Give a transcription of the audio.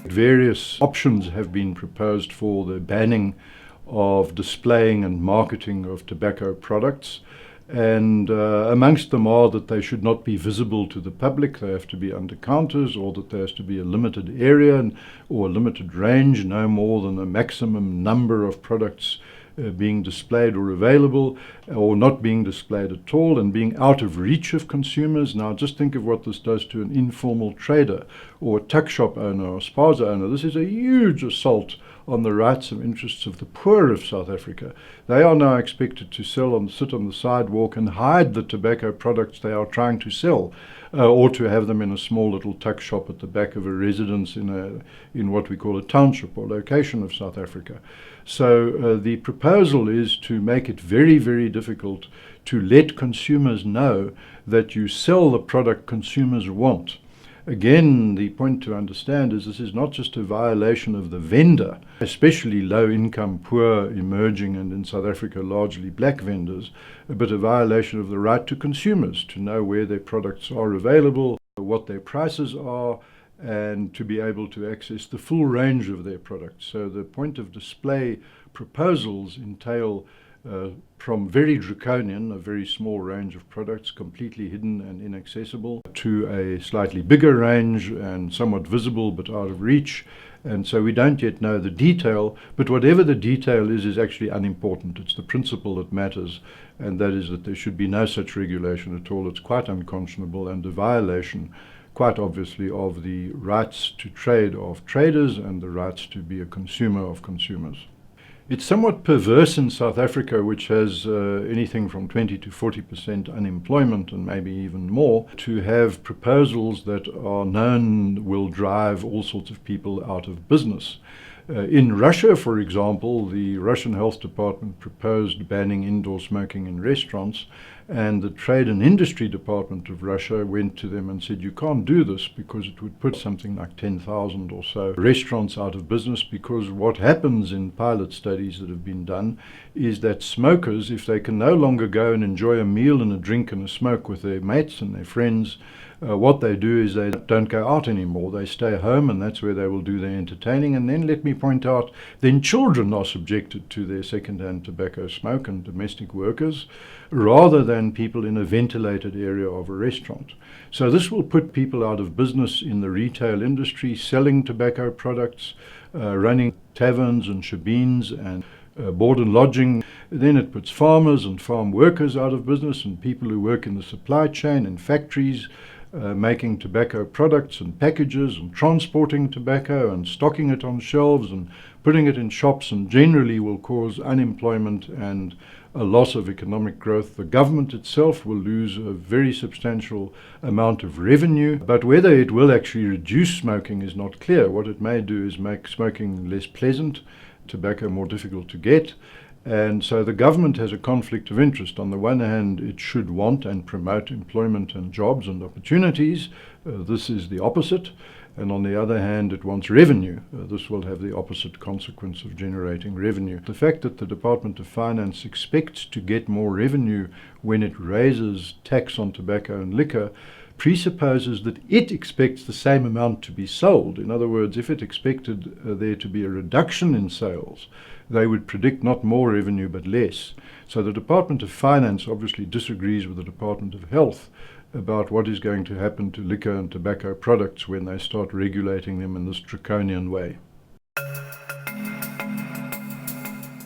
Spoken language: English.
Various options have been proposed for the banning of displaying and marketing of tobacco products, and amongst them are that they should not be visible to the public, they have to be under counters, or that there has to be a limited area or a limited range, no more than a maximum number of products being displayed or available, or not being displayed at all, and being out of reach of consumers. Now just think of what this does to an informal trader or a tuck shop owner or spaza owner. This is a huge assault on the rights and interests of the poor of South Africa. They are now expected to sit on the sidewalk and hide the tobacco products they are trying to sell, or to have them in a small little tuck shop at the back of a residence in what we call a township or location of South Africa. So the proposal is to make it very, very difficult to let consumers know that you sell the product consumers want. Again, the point to understand is this is not just a violation of the vendor, especially low-income, poor, emerging, and in South Africa largely black vendors, but a violation of the right to consumers to know where their products are available, what their prices are, and to be able to access the full range of their products. So the point of display proposals entail from very draconian, a very small range of products, completely hidden and inaccessible, to a slightly bigger range and somewhat visible but out of reach. And so we don't yet know the detail, but whatever the detail is actually unimportant. It's the principle that matters, and that is that there should be no such regulation at all. It's quite unconscionable and a violation, quite obviously, of the rights to trade of traders and the rights to be a consumer of consumers. It's somewhat perverse in South Africa, which has anything from 20 to 40% unemployment and maybe even more, to have proposals that are known will drive all sorts of people out of business. In Russia, for example, the Russian Health Department proposed banning indoor smoking in restaurants, and the Trade and Industry Department of Russia went to them and said, you can't do this because it would put something like 10,000 or so restaurants out of business, because what happens in pilot studies that have been done is that smokers, if they can no longer go and enjoy a meal and a drink and a smoke with their mates and their friends, what they do is they don't go out anymore. They stay home, and that's where they will do their entertaining. And then let me point out, then children are subjected to their second-hand tobacco smoke, and domestic workers, rather than people in a ventilated area of a restaurant. So this will put people out of business in the retail industry, selling tobacco products, running taverns and shebeens and board and lodging. Then it puts farmers and farm workers out of business, and people who work in the supply chain in factories, making tobacco products and packages and transporting tobacco and stocking it on shelves and putting it in shops, and generally will cause unemployment and a loss of economic growth. The government itself will lose a very substantial amount of revenue, but whether it will actually reduce smoking is not clear. What it may do is make smoking less pleasant, tobacco more difficult to get. And so the government has a conflict of interest. On the one hand, it should want and promote employment and jobs and opportunities. This is the opposite. And on the other hand, it wants revenue. This will have the opposite consequence of generating revenue. The fact that the Department of Finance expects to get more revenue when it raises tax on tobacco and liquor presupposes that it expects the same amount to be sold. In other words, if it expected there to be a reduction in sales, they would predict not more revenue but less. So the Department of Finance obviously disagrees with the Department of Health about what is going to happen to liquor and tobacco products when they start regulating them in this draconian way.